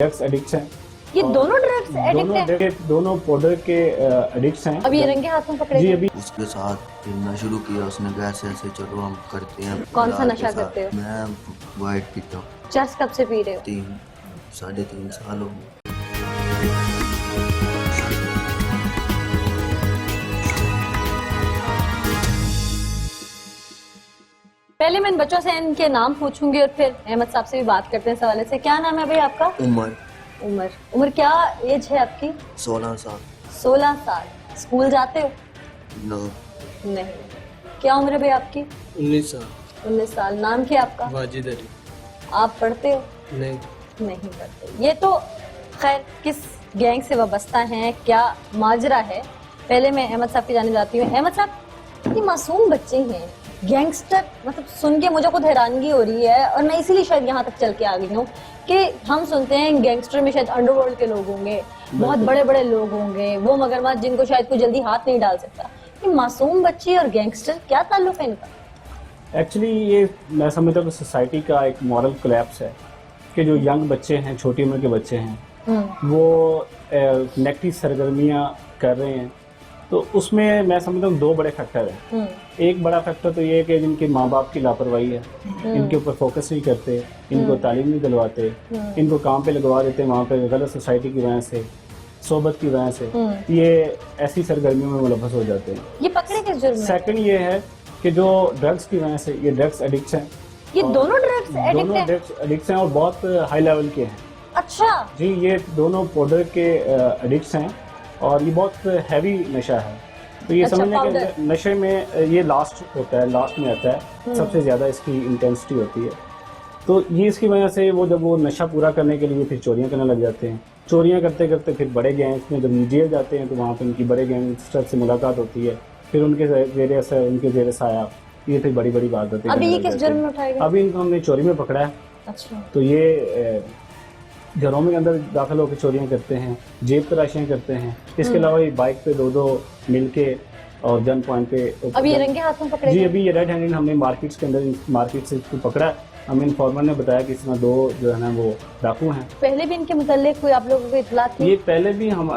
Drugs addict हैं। ये दोनों ड्रग्स एडिक्ट हैं? दोनों पाउडर के एडिक्ट्स हैं। अब ये रंगे हाथों पकड़े जी गए? अभी उसके साथ फिरना शुरू किया उसने, कैसे ऐसे चलो हम करते हैं। कौन सा फिलहाल नशा के साथ करते हो? मैं वाइट पीता हूँ। चर्च कब से पी रहे हो? 3-3.5 साल हो गए। पहले मैं इन बच्चों से इनके नाम पूछूंगी और फिर अहमद साहब से भी बात करते हैं इस हवाले से। क्या नाम है भाई आपका? उम्र क्या एज है आपकी? 16 साल। 16 साल। स्कूल जाते हो? नो। नहीं। क्या उम्र है भाई आपकी? 19 साल। 19 साल। नाम क्या आपका? वाजिद अली। आप पढ़ते हो? नहीं। नहीं पढ़ते। ये तो खैर किस गैंग से वाबस्ता हैं, क्या माजरा है, पहले मैं अहमद साहब की जाने जाती हूँ। अहमद साहब, ये मासूम बच्चे हैं, गैंगस्टर, मतलब सुन के मुझे खुद हैरानगी हो रही है और मैं इसीलिए शायद यहाँ तक चल के आ गई हूँ कि हम सुनते हैं गैंगस्टर में शायद अंडरवर्ल्ड के लोग होंगे, बहुत बड़े बड़े लोग होंगे, वो मगरमच्छ जिनको शायद कोई जल्दी हाथ नहीं डाल सकता। ये मासूम बच्चे और गैंगस्टर, क्या ताल्लुक है इनका? एक्चुअली ये मैं समझता हूँ कि सोसाइटी का एक मॉरल कोलैप्स है कि जो यंग बच्चे हैं, छोटी उम्र के बच्चे हैं, वो नेगेटिव सरगर्मियाँ कर रहे हैं। तो उसमें मैं समझता हूँ 2 बड़े फैक्टर हैं। एक बड़ा फैक्टर तो ये है कि जिनके माँ बाप की लापरवाही है, इनके ऊपर फोकस नहीं करते, इनको तालीम नहीं दिलवाते, इनको काम पे लगवा देते हैं वहाँ पे गलत सोसाइटी की वजह से, सोबत की वजह से ये ऐसी सरगर्मियों में मुलव्वस हो जाते हैं। ये पकड़े किस जुर्म में? सेकंड ये है कि जो ड्रग्स की वजह से, ये ड्रग्स एडिक्ट हैं। ये दोनों ड्रग्स एडिक्ट दोनों हैं? ड्रग्स एडिक्ट हैं और बहुत हाई लेवल के हैं। अच्छा जी, ये दोनों पाउडर के एडिक्ट्स हैं और ये बहुत हैवी नशा है। तो ये अच्छा, समझने powder। के नशे में ये लास्ट होता है, लास्ट में आता है, सबसे ज्यादा इसकी इंटेंसिटी होती है। तो ये इसकी वजह से वो जब वो नशा पूरा करने के लिए फिर चोरियां करने लग जाते हैं। चोरियां करते करते फिर बड़े गैंग्स में जब जेल जाते हैं तो वहाँ पे उनकी बड़े गैंगस्टर से मुलाकात होती है, फिर उनके जेर साया ये फिर बड़ी बड़ी बात होती है। अभी ये किस जुर्म में उठाए गए? अभी इनको हमने चोरी में पकड़ा है। अच्छा। तो ये घरों में अंदर दाखिल होकर चोरियां करते हैं, जेब तराशियां करते हैं। इसके अलावा ये बाइक पे 2-2 मिलके और गन पॉइंट पे। अब ये रंगे हाथों पकड़े जी गए? अभी ये रेड हैंडेड हमने मार्केट्स के अंदर, मार्केट से इसको पकड़ा। हमें इन्फॉर्मर ने बताया कि इसमें 2 जो है ना वो डाकू हैं। पहले भी इनके मुताल्लिक कोई आप लोगों को इत्तला थी? ये पहले भी हम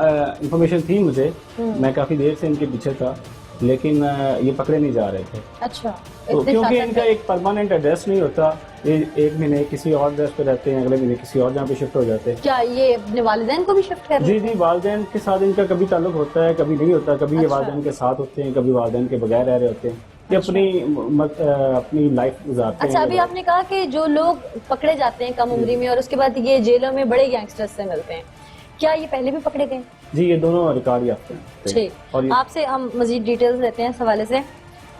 इंफॉर्मेशन थी मुझे, मैं काफी देर से इनके पीछे था, लेकिन ये पकड़े नहीं जा रहे थे। अच्छा। तो इतने क्योंकि शातिर इनका थे। एक परमानेंट एड्रेस नहीं होता, ये एक महीने किसी और एड्रेस पे रहते हैं, अगले महीने किसी और जगह पे शिफ्ट हो जाते हैं। क्या ये अपने वालिदैन को भी शिफ्ट कर रहे जी जी, वालिदैन के साथ इनका कभी ताल्लुक होता है, कभी नहीं होता। कभी ये अच्छा। वालिदैन के साथ होते हैं, कभी वालिदैन के बगैर रह रहे होते हैं। ये अपनी लाइफ गुजारते अच्छा, हैं। अभी आपने कहा कि जो लोग पकड़े जाते हैं कम उम्री में और उसके बाद ये जेलों में बड़े गैंगस्टर्स से मिलते हैं, क्या ये पहले भी पकड़े गए? जी, ये दोनों रिकॉर्ड याफ्ते हैं। ठीक। और ये आपसे हम मजीद डिटेल्स लेते हैं इस हवाले से।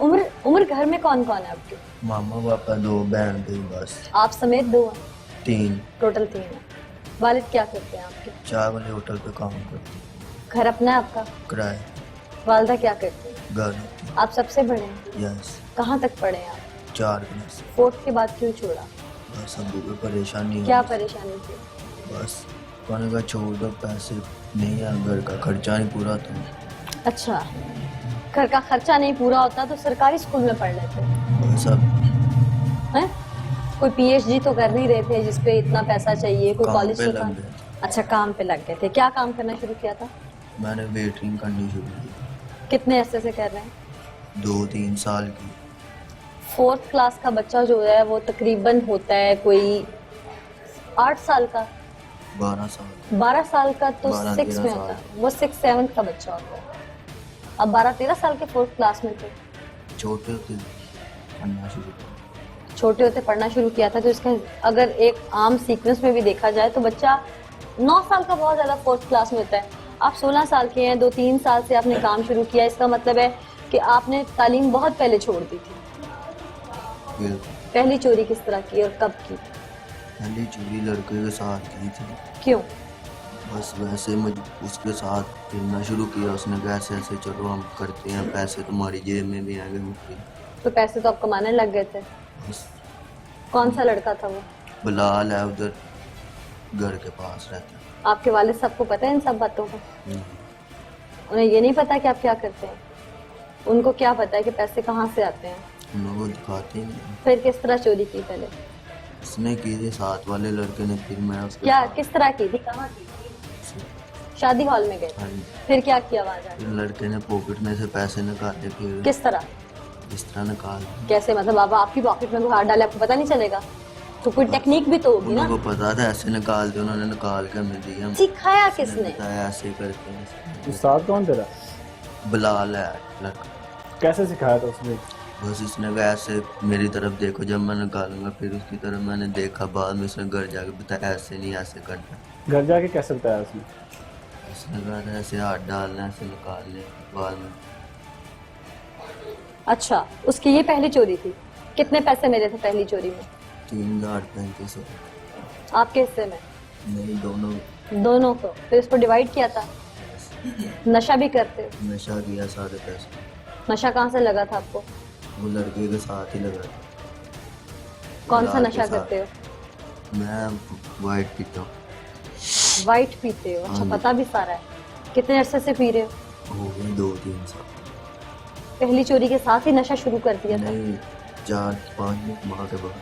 उम्र घर में कौन कौन है आपके? मामा पापा 2 बहन 2 बस। आप समेत 2 हैं? 3 टोटल 3 है। वालिद क्या करते हैं आपके? चाय वाले होटल पे काम करते। घर अपना है आपका? किराए। वालदा क्या करते हैं? घर। आप सबसे बड़े हैं? यस। कहाँ तक पढ़े हैं आप? 4 क्लास। 4th के बाद क्यों छोड़ा? बस अबू को परेशानी क्या है। परेशानी थी? बस कहने का छोड़ दो, पैसे नहीं है, घर का खर्चा नहीं पूरा तो। अच्छा, घर का खर्चा नहीं पूरा होता तो सरकारी स्कूल में पढ़ लेते बस अब हैं? कोई पीएचडी तो कर नहीं रहे थे जिसपे इतना पैसा चाहिए, कोई काम कॉलेज पे तो लग था? गए। अच्छा, काम पे लग गए थे। क्या काम करना शुरू किया था? मैंने वेटरिंग करनी शुरू की। कितने अरसे से कर रहे हैं? 2-3 साल की। 4th क्लास का बच्चा जो है वो तकरीबन होता है कोई 8 साल का। 12 साल। 12 साल का तो 12-13 6 में साल। होता है, वो 6-7 का बच्चा होता है। अब 12-13 साल के 4th क्लास में थे, छोटे होते पढ़ना शुरू किया। छोटे होते पढ़ना शुरू किया था। तो इसका अगर एक आम सीक्वेंस में भी देखा जाए तो बच्चा 9 साल का बहुत ज्यादा 4th क्लास में होता है। आप 16 साल के हैं, 2-3 साल से आपने काम शुरू किया, इसका मतलब है कि आपने तालीम बहुत पहले छोड़ दी थी। फिर पहली चोरी किस तरह की और कब की? पहली चोरी लड़के के साथ की थी। क्यों? बस वैसे उसके साथ फिरना शुरू किया उसने, कैसे ऐसे चलो हम करते हैं, पैसे तुम्हारी जेब में भी आएंगे मुफ्त। तो पैसे तो आप कमाने लग गए थे। बस कौन सा लड़का था वो? बिलाल है, उधर घर के पास रहता है। आपके वालिद सबको पता है इन सब बातों का? हम्म। उन्हें ये नहीं पता कि आप क्या करते हैं? उनको क्या पता है कि पैसे कहाँ से आते हैं? उन लोगों को दिखाते ही नहीं। फिर किस तरह चोरी की पहले? उसने की थी, साथ वाले लड़के ने, फिर मैं उसके क्या साथ- किस तरह की थी, कहाँ की थी? शादी हॉल में गए, हाँ जी। फिर क्या किया वहां जाके? फिर लड़के ने पॉकेट में से पैसे निकाले, फिर किस तरह, इस तरह निकाल, कैसे? मतलब आप आपकी पॉकेट में कोई हाथ डाले आपको पता नहीं चलेगा? तो कोई टेक्निक भी तो होगी ना। उनको पता था ऐसे निकालते, उन्होंने निकाल के हमें दिया। सिखाया किसने? बताया ऐसे करते हैं। उस्ताद कौन तेरा? बिलाल है लड़का। कैसे सिखाया था उसने? बस इसने कहा ऐसे मेरी तरफ देखो, जब मैं निकालूंगा फिर उसकी तरफ मैंने देखा, बाद में उसने घर जाके बताया ऐसे नहीं ऐसे करना। घर जाके कैसे बताया उसने? उसने कहा था ऐसे हाथ डालना, ऐसे निकालने, बाद में अच्छा, उसकी ये पहली चोरी थी। कितने पैसे मिले थे पहली चोरी में? 3,3500। आपके हिस्से में? नहीं, दोनों को। फिर इसको डिवाइड किया था? नशा भी करते हो? नशा किया, सारे पैसे नशा कहाँ से लगा था आपको? वो लड़के के साथ ही लगा था। कौन सा बिलाल के नशा साथ। करते हो? मैं वाइट पीता हूँ। वाइट पीते हो? अच्छा, हाँ। पता भी सारा है। कितने अरसे से पी रहे हो? हो गए 2-3 साल। पहली चोरी के साथ ही नशा शुरू कर दिया था? नहीं, 4-5 माह के बाद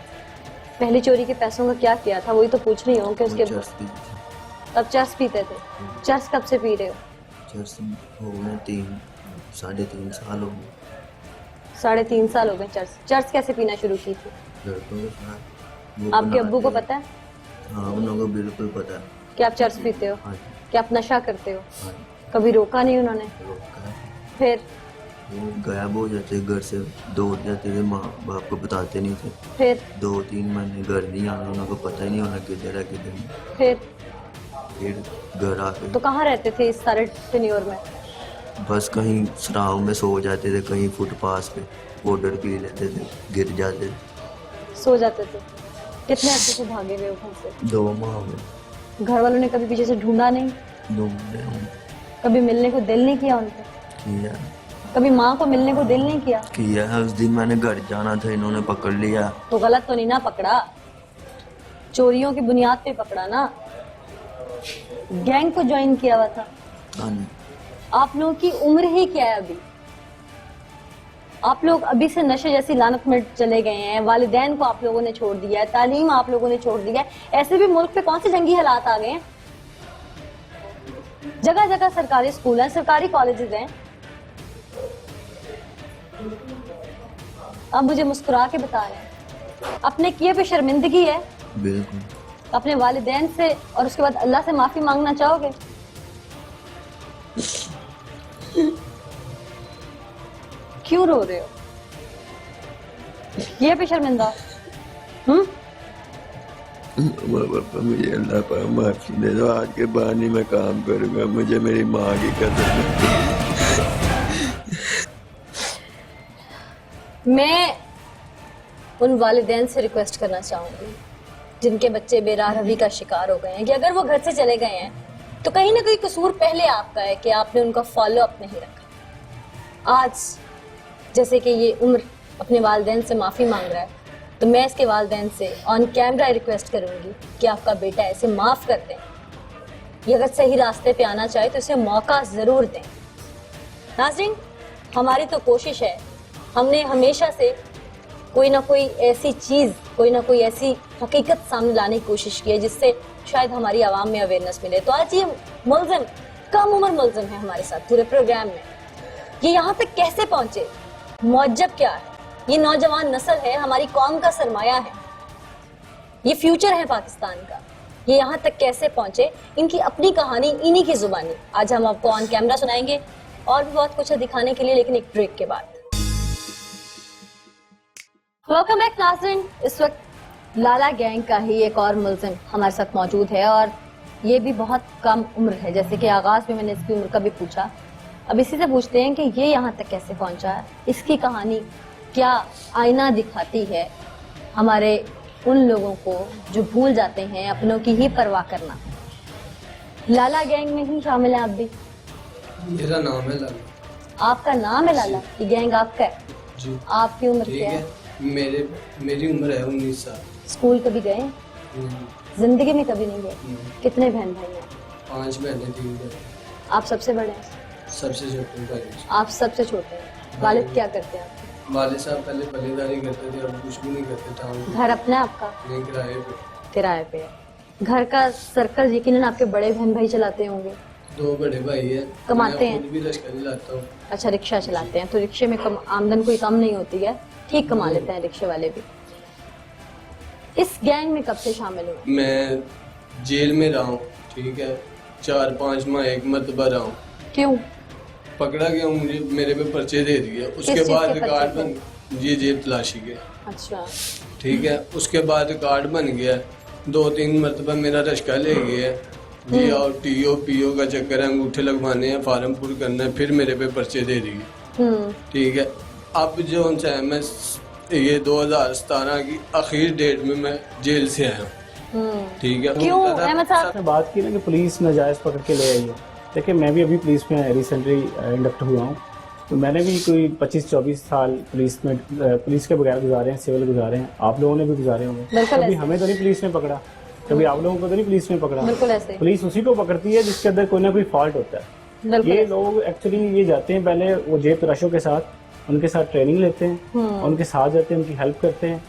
पहली चोरी के पैसों का क्या किया था, वही तो पूछ रही हूँ कि वो उसके चर्च पी थी। तब चर्च पीते थे? चर्च कब से पी रहे हो? चर्च हो गए 3-3.5 साल हो गए। 3.5 साल हो गए चर्च। चर्च कैसे पीना शुरू की थी? लड़कों के साथ वो आपके अब्बू को बनाते पता है हैं। हाँ, उन लोगों को बिल्कुल पता है। कि आप चर्च पीते हो, हाँ जी, कि आप नशा करते हो? हाँ जी। कभी रोका नहीं उन्होंने? रोका है। फिर वो गायब हो जाते, घर से दौड़ जाते थे, माँ बाप को बताते नहीं थे। फिर 2-3 महीने घर नहीं आना, उनको पता ही नहीं होना किधर है किधर नहीं। फिर घर आके तो कहाँ रहते थे इस सारे टेन्योर में? बस कहीं सराव में सो जाते थे, कहीं फुटपाथ पे पाउडर पी लेते थे, गिर जाते थे। सो जाते थे? कितने अर्से से भागे हुए हो घर से? 2 माह हो गए। घर वालों ने कभी पीछे से ढूंढा नहीं? 2 महीने हो गए। कभी मिलने को दिल नहीं किया उनको? किया कभी माँ को मिलने को दिल नहीं किया? किया है। उस दिन मैंने घर जाना था, इन्होंने पकड़ लिया। तो गलत तो नहीं ना पकड़ा? चोरियों की बुनियाद पे पकड़ा ना? गैंग को ज्वाइन किया हुआ था? हाँ जी। आप लोगों की उम्र ही क्या है अभी? आप लोग अभी से नशे जैसी लानत में चले गए हैं। वालिदैन को आप लोगों ने छोड़ दिया है, तालीम आप लोगों ने छोड़ दिया है। ऐसे भी मुल्क पे कौन से जंगी हालात आ गए हैं? जगह जगह सरकारी स्कूल हैं, सरकारी कॉलेजेस हैं। अब मुझे मुस्कुरा के बता रहे हैं, अपने किए पे शर्मिंदगी है? बिल्कुल। अपने वालिदैन से और उसके बाद अल्लाह से माफी मांगना चाहोगे? क्यों रो रहे हो? ये पे शर्मिंदा? पापा मुझे अल्लाह पर माफी दे दो, आज के बाद नहीं मैं काम करूंगा, मुझे मेरी माँ की कदर है। मैं उन वालिदैन से रिक्वेस्ट करना चाहूंगी जिनके बच्चे बेराह रवी का शिकार हो गए हैं कि अगर वो घर से चले गए हैं तो कहीं ना कहीं कसूर पहले आपका है कि आपने उनका फॉलो अप नहीं रखा। आज जैसे कि ये उम्र अपने वालिदैन से माफी मांग रहा है, तो मैं इसके वालिदैन से ऑन कैमरा रिक्वेस्ट करूंगी कि आपका बेटा ऐसे माफ कर दें। ये अगर सही रास्ते पे आना चाहे तो इसे मौका जरूर दें। नाज़रीन, हमारी तो कोशिश है, हमने हमेशा से कोई ना कोई ऐसी चीज, कोई ना कोई ऐसी हकीकत सामने लाने की कोशिश की है जिससे शायद हमारी आवाम में अवेयरनेस मिले। तो आज ये मुल्जिम, कम उम्र मुल्जिम है हमारे साथ पूरे प्रोग्राम में। ये यहाँ तक कैसे पहुंचे, मुअज्जब क्या है? ये नौजवान नस्ल है, हमारी कौम का सरमाया है, ये फ्यूचर है पाकिस्तान का। ये यहाँ तक कैसे पहुंचे, इनकी अपनी कहानी इन्हीं की जुबानी आज हम आपको ऑन कैमरा सुनाएंगे। और भी बहुत कुछ है दिखाने के लिए, लेकिन एक ब्रेक के बाद। वेलकम बैक नाज़रीन। इस वक्त लाला गैंग का ही एक और मुल्जिम हमारे साथ मौजूद है और ये भी बहुत कम उम्र है। जैसे कि आगाज में मैंने इसकी उम्र का भी पूछा, अब इसी से पूछते हैं कि ये यहाँ तक कैसे पहुंचा है, इसकी कहानी क्या आईना दिखाती है हमारे उन लोगों को जो भूल जाते हैं अपनों की ही परवाह करना। लाला गैंग में ही शामिल है आप भी? मेरा नाम है लाला। आपका नाम है लाला? ये गैंग आपका है? जी। आपकी उम्र ठीक क्या है, है? मेरी उम्र है 19 साल। स्कूल कभी गए? नहीं, जिंदगी में कभी नहीं गए? नहीं। कितने बहन भाई हैं? 5 बहनें 3 भाई। आप सबसे बड़े हैं? सबसे छोटे भाई। आप सबसे छोटे हैं। वालिद क्या करते हैं? वाले साहब पहले पल्लेदारी करते थे, अब कुछ भी नहीं करते टाउन घर अपना है आपका? नहीं, किराए पे। किराए पे है। घर का सर्कल यकीनन आपके बड़े बहन भाई चलाते होंगे। 2 बड़े भाई है, कमाते मैं हैं? खुद भी रिक्शा चलाता हूँ। अच्छा, रिक्शा चलाते हैं तो रिक्शे में कम आमदन कोई कम नहीं होती है, ठीक कमा लेते हैं रिक्शे वाले भी। इस गैंग में कब से शामिल हुए? मैं जेल में रहा हूँ, ठीक है, 4-5 माह एक मरतबा रहा हूँ। क्यों? पकड़ा गया हूँ, मुझे मेरे पे पर्चे दे दिए। उसके चीज़ बाद के रिकॉर्ड पर्चे बन, ये जेब तलाशी के, अच्छा। ठीक है। उसके बाद रिकॉर्ड बन गया, 2-3 मरतबा मेरा रश्का ले गया जी, और टीओ पीओ का चक्कर है, अंगूठे लगवाने हैं, फार्म पूर करना है, फिर मेरे पे पर्चे दे दिए, ठीक है। अब जो उनसे है, मैं ये 2017 की आखिर डेट में मैं जेल से आया हूँ, ठीक है। क्यों अहमद साहब? आपने बात की ना कि पुलिस नाजायज पकड़ के ले आई है। देखिए, मैं भी अभी पुलिस में रिसेंटली इंडक्ट हुआ हूँ, तो मैंने भी कोई 25-24 साल पुलिस में पुलिस के बगैर गुजारे हैं, सिविल गुजारे हैं। आप लोगों ने भी गुजारे होंगे। बिल्कुल कभी ऐसे। हमें तो नहीं पुलिस ने पकड़ा, कभी आप लोगों को तो नहीं पुलिस ने पकड़ा। बिल्कुल ऐसे। पुलिस उसी को पकड़ती है जिसके अंदर कोई ना कोई फॉल्ट होता है। बिल्कुल ये ऐसे। लोग एक्चुअली ये जाते हैं, पहले वो जेब तराशों के साथ उनके साथ ट्रेनिंग लेते हैं, उनके साथ जाते हैं, उनकी हेल्प करते हैं,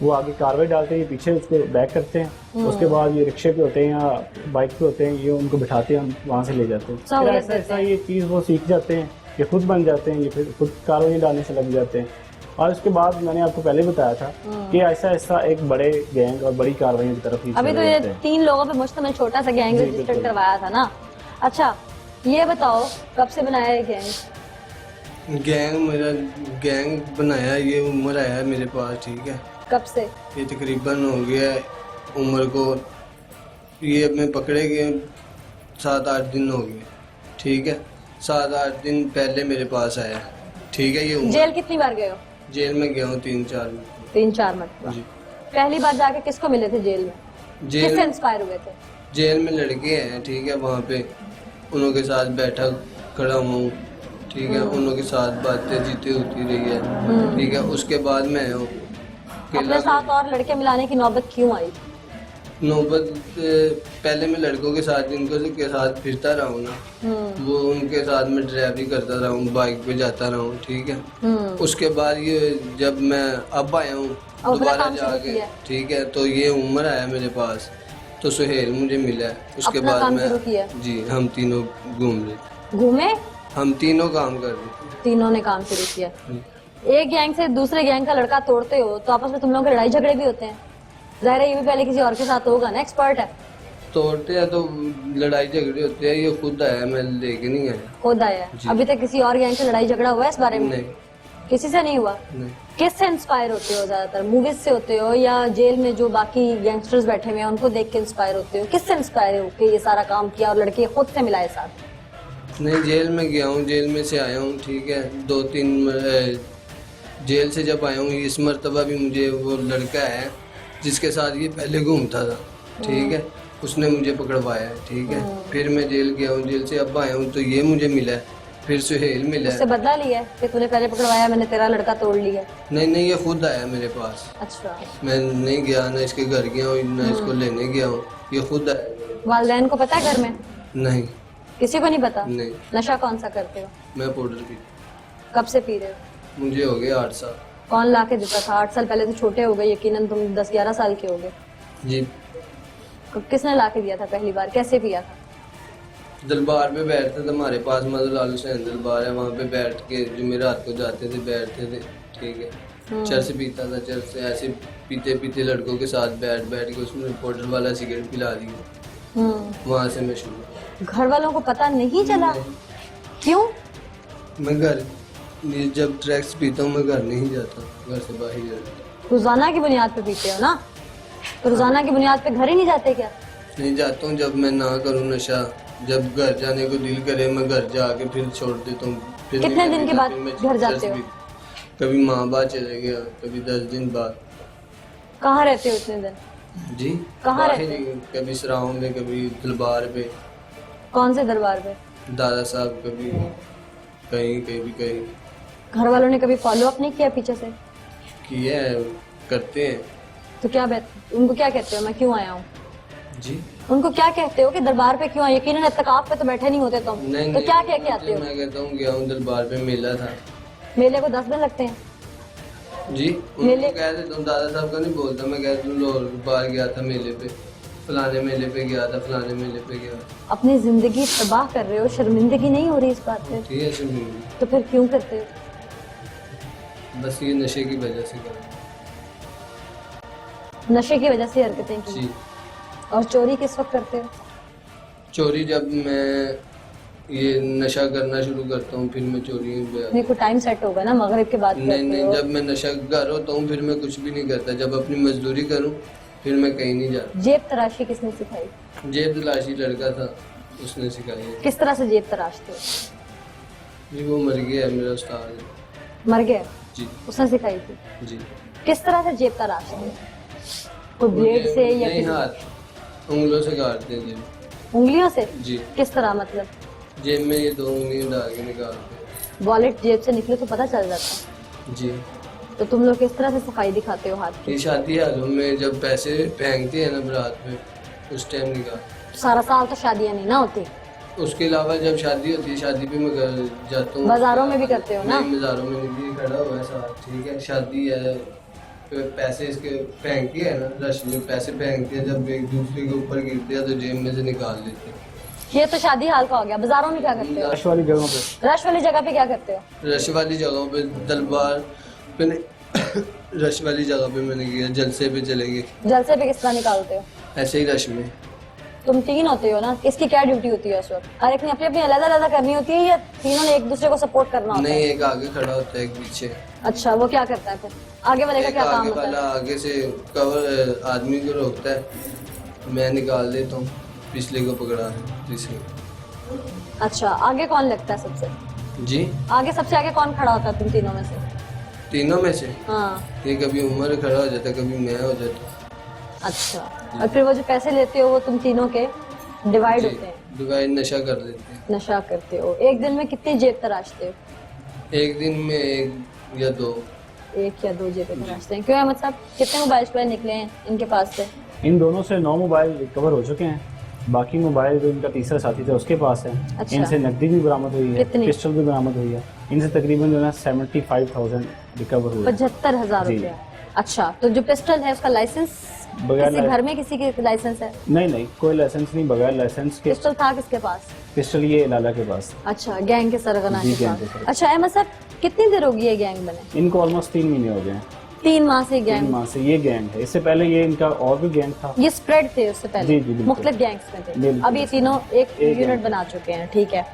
वो आगे कार्रवाई डालते हैं, ये पीछे उसको बैक करते हैं। उसके बाद ये रिक्शे पे होते हैं या बाइक पे होते हैं, ये उनको बिठाते हैं, वहाँ से ले जाते हैं। फिर सहूलियत ऐसा देते ऐसा हैं। ये चीज़ वो सीख जाते हैं, ये खुद बन जाते हैं, ये फिर खुद कार्रवाई डालने से लग जाते हैं। और उसके बाद मैंने आपको पहले बताया था कि ऐसा ऐसा एक बड़े गैंग और बड़ी कार्रवाई की तरफ अभी तो ये 3 लोगों पे मुश्तमिल छोटा सा गैंग जी, रजिस्टर्ड बिल्कुल। करवाया था ना। अच्छा, ये बताओ कब से बनाया ये गैंग? मेरा गैंग बनाया, ये उम्र आया है मेरे पास, ठीक है। कब से? ये तकरीबन हो गया है उम्र को, ये मैं पकड़े गए 7-8 दिन हो गए, ठीक है। 7-8 दिन पहले मेरे पास आया, ठीक है। ये उम्र, जेल कितनी बार गए हो? जेल में गया हूँ 3-4 में 3-4 मरतबा। जी। पहली बार जाके किसको मिले थे जेल में? जेल किससे इंस्पायर हुए थे? जेल में लड़के हैं, ठीक है, वहाँ पे उनके साथ बैठा खड़ा हुआ हूँ, ठीक है। उनके साथ बातें जीते होती रही है, ठीक है। उसके बाद मैं हूँ अपने साथ और लड़के मिलाने की नौबत क्यों आई? नौबत पहले मैं लड़कों के साथ इनको के साथ फिरता रहा हूँ ना, वो उनके साथ मैं ड्राइवरी करता रहा हूँ, बाइक पे जाता रहा हूँ, ठीक है। उसके बाद ये जब मैं अब आया हूँ और दोबारा काम शुरू जाके, किया। ठीक है, तो ये उम्र आया मेरे पास, तो सुहेल मुझे मिला है। उसके अपना बाद काम मैं शुरू किया। जी, हम तीनों घूम रहे, घूमे? हम तीनों काम कर रहे थे। तीनों ने काम शुरू किया। एक गैंग से दूसरे गैंग का लड़का तोड़ते हो तो आपस में तुम लोगों के लड़ाई झगड़े भी होते हैं। जाहिर है ये भी पहले किसी और के साथ होगा ना, एक्सपर्ट है। तोड़ते हैं तो लड़ाई झगड़े होते हैं, ये खुद आया, मैं लेके नहीं आया। खुद आया है। जी। अभी तक किसी और गैंग से लड़ाई झगड़ा हुआ है इस बारे में? नहीं किसी से नहीं हुआ? नहीं, किससे इंस्पायर होते हो ज्यादातर? मूवीज से होते हो या जेल में जो बाकी गैंगस्टर्स बैठे हुए हैं उनको देख के इंस्पायर होते हो? किससे इंस्पायर हो कि ये सारा काम किया और लड़के खुद से मिलाए साथ? नहीं, जेल में गया हूँ, जेल में से आया हूँ, ठीक है। 2-3 जेल से जब आया हूँ, इस मरतबा भी मुझे वो लड़का है जिसके साथ ये पहले घूमता था, ठीक है, उसने मुझे पकड़वाया है, ठीक है। फिर मैं जेल गया हूँ, जेल से अब आया हूँ तो ये मुझे मिला है, फिर सुहेल मिला उससे है। बदला लिया है कि तूने पहले पकड़वाया, मैंने तेरा लड़का तोड़ लिया? नहीं नहीं, ये खुद आया मेरे पास, अच्छा। मैं नहीं गया, ना इसके घर गया हूँ, ना इसको लेने गया हूँ, ये खुद आया। वालदैन को पता है घर में? नहीं किसी को नहीं पता? नहीं, नशा कौन सा करते हो? मैं पाउडर पी, कब से पी रहे हो? मुझे हो गए 8 साल। कौन ला के देता था? 8 साल पहले तो छोटे हो गए, यकीनन तुम 10-11 साल के हो गए। जी, किसने ला के दिया था पहली बार? कैसे पिया था? दरबार पे बैठते थे हमारे पास, मतलब लालू हुसैन दरबार है, वहाँ पे बैठ के जो मेरे रात को जाते थे बैठते थे, ठीक है। चरस पीता था, चरस से ऐसे पीते पीते लड़कों के साथ बैठ बैठ के उसमें पाउडर वाला सिगरेट पिला दिया, वहाँ से मैं शुरू। घर वालों को पता नहीं चला? क्यों? मैं घर जब ट्रैक्स पीता हूँ मैं घर नहीं जाता, घर से बाहर ही जाता। रोजाना की बुनियाद पे पीते हो ना? तो रोजाना की बुनियाद पे घर ही नहीं जाते क्या? नहीं जाता हूँ, जब मैं ना करूँ नशा, जब घर जाने को दिल करे मैं घर जाके फिर छोड़ देता हूँ। फिर कितने दिन के बाद फिर मैं घर जाते हो? कभी माँ बाप चले गया, कभी 10 दिन बाद। कहाँ रहते हो इतने दिन? जी, कहाँ बाहर रहते ही, कभी सराहों में, कभी दरबार पे, कौन से दरबार पे? दादा साहब, कभी कहीं कहीं कहीं। घर वालों ने कभी फॉलो अप नहीं किया पीछे से? किया है, करते हैं। तो क्या उनको क्या कहते हो मैं क्यों आया हूँ? जी, उनको क्या कहते हो कि दरबार पे क्यों आए? यकीनन इत्तेकाफ पे तो बैठे नहीं होते तुम, नहीं तो नहीं, क्या कह के आते हो? मैं कहता हूँ गया हूँ, दरबार पे मेला था। मेले को 10 दिन लगते हैं? जी उनको मेले- कह देता हूँ, दादा साहब का नहीं बोलता, मैं कहता हूँ लाहौर बाहर गया था मेले पे, फलाने मेले पे गया था, फलाने मेले पे गया था। अपनी जिंदगी तबाह कर रहे हो, शर्मिंदगी नहीं हो रही इस बात पे? ठीक है शर्मिंदगी, तो फिर क्यों करते हो? बस ये नशे की वजह से कर। नशे की वजह से हरकतें की। जी और चोरी किस वक्त करते हो? चोरी जब मैं ये नशा करना शुरू करता हूँ फिर मैं चोरी पे आता हूँ। नहीं, कोई टाइम सेट होगा ना, मगरिब के बाद नहीं करते नहीं, हो। जब मैं नशा कर होता हूँ फिर मैं कुछ भी नहीं करता, जब अपनी मजदूरी करूँ फिर मैं कहीं नहीं जाता। जेब तराशी किसने सिखाई? जेब तलाशी लड़का था, उसने सिखाई है। किस तरह से जेब तराशते हो? जी वो मर गया है, मेरा उस्ताद है। मर गया? जी उसने सिखाई थी। जी किस तरह से जेब तराशते हो? कोई ब्लेड से या नहीं, किसी हाथ उंगलों से काटते हैं जेब। उंगलियों से? जी किस तरह मतलब? जेब में ये 2 उंगलियां डाल के निकालते हैं। वॉलेट जेब से निकले तो पता चल जाता। जी तो तुम लोग किस तरह से सफाई दिखाते हो हाथ की? ये शादी हालों में जब पैसे फेंकते हैं ना बारात में, उस टाइम निकाल। सारा साल तो शादियां नहीं ना होती। उसके अलावा जब शादी होती है, शादी पे मैं जाता हूँ। बाजारों में भी करते हो ना? नहीं, बाजारों में नहीं, ये खड़ा हुआ है साथ, ठीक है, शादी है, तो पैसे इसके फेंकते हैं ना, रश में पैसे फेंकते हैं, जब एक दूसरे के ऊपर गिरते हैं तो जेब में से निकाल लेते हैं। ये तो शादी हाल का हो गया। बाजारों में क्या करते हो? रश वाली जगहों पे रश वाली जगह पे क्या करते हो? रश वाली जगहों पे दरबार पे रश वाली जगह पे मैंने किया, जलसे पे चले गए, जलसे पे किस तरह निकालते हो? ऐसे ही रश में। तुम 3 होते हो ना, इसकी क्या ड्यूटी होती है उस वक्त? हर एक ने अपनी अपनी अलग अलग करनी होती है या तीनों ने एक दूसरे को सपोर्ट करना होता नहीं, है? एक आगे खड़ा होता है, एक पीछे। अच्छा, वो क्या करता है फिर? आगे वाले का एक क्या काम आगे होता वाला है? आगे से कवर आदमी को रोकता है, मैं निकाल देता हूँ, पिछले को पकड़ा है तीसरे। अच्छा, आगे कौन लगता है सबसे? जी आगे सबसे आगे कौन खड़ा होता है तुम तीनों में से? तीनों में से हाँ। ये कभी उमर खड़ा हो जाता है, कभी मैं हो जाता। अच्छा, और फिर वो जो पैसे लेते हो वो तुम तीनों के डिवाइड जी होते हैं? डिवाइड नशा कर देते हैं। नशा करते हो। एक दिन में कितनी जेब तराशते हो? एक दिन में 1 या 2। 1 या 2 जेबें तराशते हैं। क्यों है मतलब कितने मोबाइल वोबाइल निकले हैं इनके पास से? इन दोनों से 9 मोबाइल रिकवर हो चुके हैं। बाकी मोबाइल जो इनका तीसरा साथी था उसके पास है। अच्छा। इनसे नकदी भी बरामद हुई है, कितनी? पिस्टल भी बरामद हुई है। इनसे तकरीबन जो है 75,000 रिकवर हुए। 75,000 जी। रुपया। अच्छा, तो जो पिस्टल है उसका लाइसेंस बगैर किसी घर में किसी के लाइसेंस है? नहीं नहीं, कोई लाइसेंस नहीं, बगैर लाइसेंस के पिस्टल था किसके पास? पिस्टल ये लाला के पास। अच्छा, गैंग के सरगना जी, के गैंग पास। के सरगना। अच्छा अहमद साहब, कितनी देर होगी ये गैंग बने? इनको ऑलमोस्ट 3 महीने हो गए हैं। 3 माह से 3 गैंग? माह से ये गैंग है। इससे पहले ये इनका और भी गैंग था। ये स्प्रेड थे उससे पहले? जी, जी, बिल्कुल। मुख्तलिफ गैंग्स में थे। बिल्कुल। अब ये तीनों एक एक यूनिट गैंग। बना चुके हैं, ठीक है।